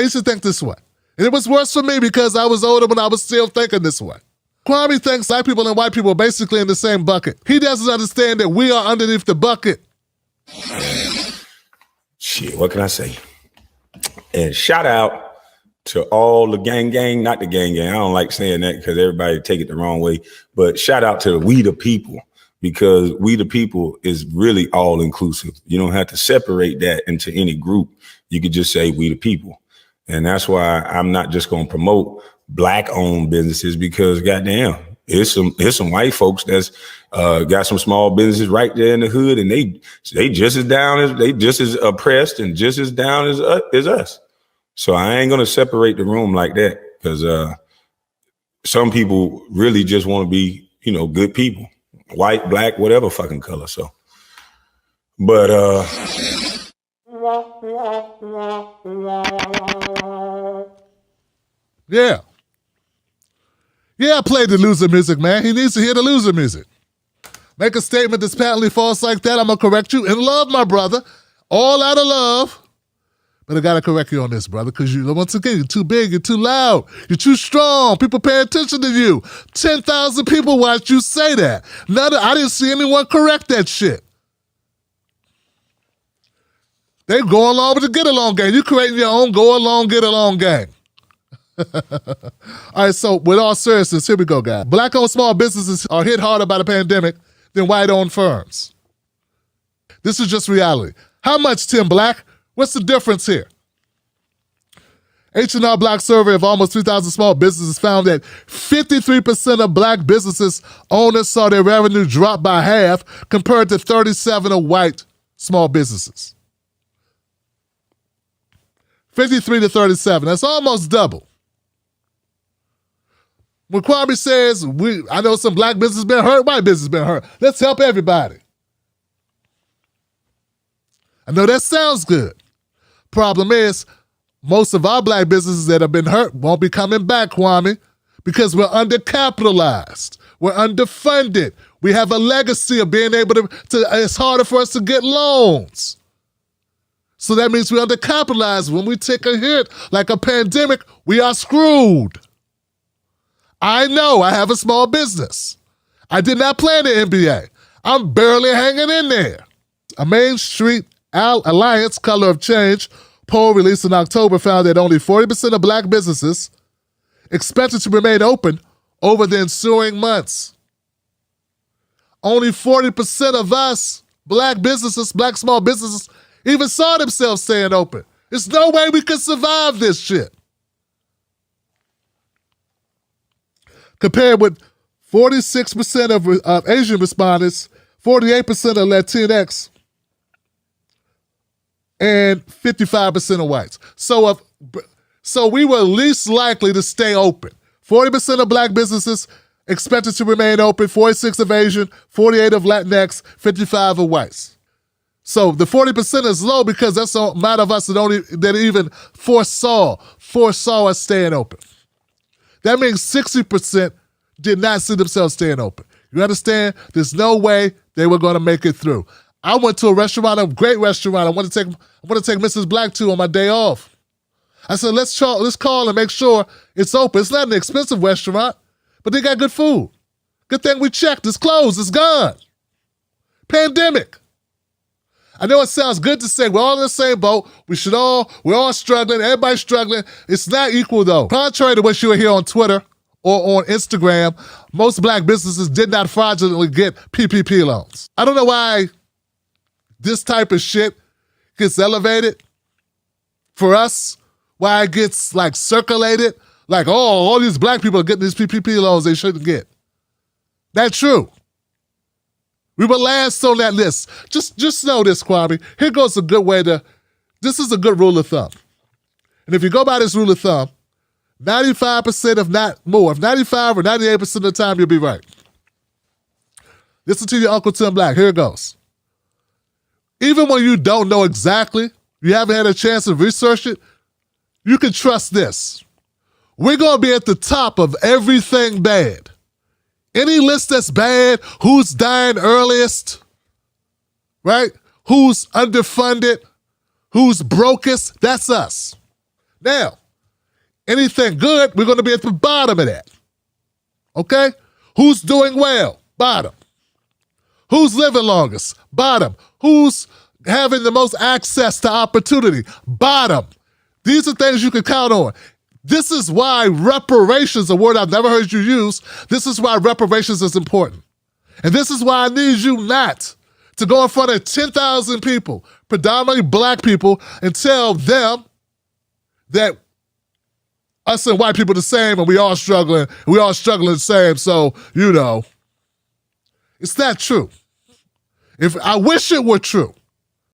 you should think this way. And it was worse for me because I was older when I was still thinking this way. Kwame thinks black people and white people are basically in the same bucket. He doesn't understand that we are underneath the bucket. Shit, what can I say? And shout out to all the gang, not the gang. I don't like saying that because everybody take it the wrong way. But shout out to we the people, because we the people is really all inclusive. You don't have to separate that into any group. You could just say we the people. And that's why I'm not just going to promote black owned businesses, because goddamn, there's some white folks that's got some small businesses right there in the hood, and they just as oppressed and just as down as us. So I ain't gonna separate the room like that, because some people really just want to be, good people, white, black, whatever fucking color. So, but yeah, I played the loser music, man. He needs to hear the loser music. Make a statement that's patently false like that, I'm gonna correct you in love, my brother, all out of love. But I gotta correct you on this, brother, because once again, you're too big, you're too loud, you're too strong. People pay attention to you. 10,000 people watch you say that. I didn't see anyone correct that shit. They go along with the get along gang. You creating your own go along, get along gang. All right, so with all seriousness, here we go, guys. Black-owned small businesses are hit harder by the pandemic than white-owned firms. This is just reality. How much, Tim Black? What's the difference here? H&R Block survey of almost 3,000 small businesses found that 53% of black businesses owners saw their revenue drop by half compared to 37% of white small businesses. 53 to 37, that's almost double. When Kwame says, I know some black business been hurt, white business been hurt. Let's help everybody. I know that sounds good. Problem is, most of our black businesses that have been hurt won't be coming back, Kwame, because we're undercapitalized. We're underfunded. We have a legacy of being able to it's harder for us to get loans. So that means we're undercapitalized. When we take a hit, like a pandemic, we are screwed. I know, I have a small business. I did not play in the NBA. I'm barely hanging in there. A Main Street Alliance Color of Change poll released in October found that only 40% of black businesses expected to remain open over the ensuing months. Only 40% of us, black businesses, black small businesses, even saw themselves staying open. There's no way we could survive this shit. Compared with 46% of Asian respondents, 48% of Latinx, and 55% of whites. So we were least likely to stay open. 40% of black businesses expected to remain open, 46% of Asian, 48% of Latinx, 55% of whites. So the 40% is low because that's the amount of us that even foresaw us staying open. That means 60% did not see themselves staying open. You understand? There's no way they were going to make it through. I went to a restaurant, a great restaurant. I want to take Mrs. Black to on my day off. I said, let's call and make sure it's open. It's not an expensive restaurant, but they got good food. Good thing we checked. It's closed. It's gone. Pandemic. I know it sounds good to say we're all in the same boat. We're all struggling. Everybody's struggling. It's not equal though. Contrary to what you hear on Twitter or on Instagram, most black businesses did not fraudulently get PPP loans. I don't know why this type of shit gets elevated for us, why it gets like circulated, like, oh, all these black people are getting these PPP loans they shouldn't get. That's true. We were last on that list. Just know this, Kwame. Here goes a good way this is a good rule of thumb. And if you go by this rule of thumb, 95% if not more, if 95 or 98% of the time, you'll be right. Listen to your Uncle Tim Black. Here it goes. Even when you don't know exactly, you haven't had a chance to research it, you can trust this. We're going to be at the top of everything bad. Any list that's bad, who's dying earliest, right? Who's underfunded, who's brokest, that's us. Now, anything good, we're going to be at the bottom of that. Okay? Who's doing well? Bottom. Who's living longest? Bottom. Who's having the most access to opportunity? Bottom. These are things you can count on. This is why reparations, a word I've never heard you use, this is why reparations is important. And this is why I need you not to go in front of 10,000 people, predominantly black people, and tell them that us and white people the same and we all struggling the same, so, you know. It's not true. If I wish it were true.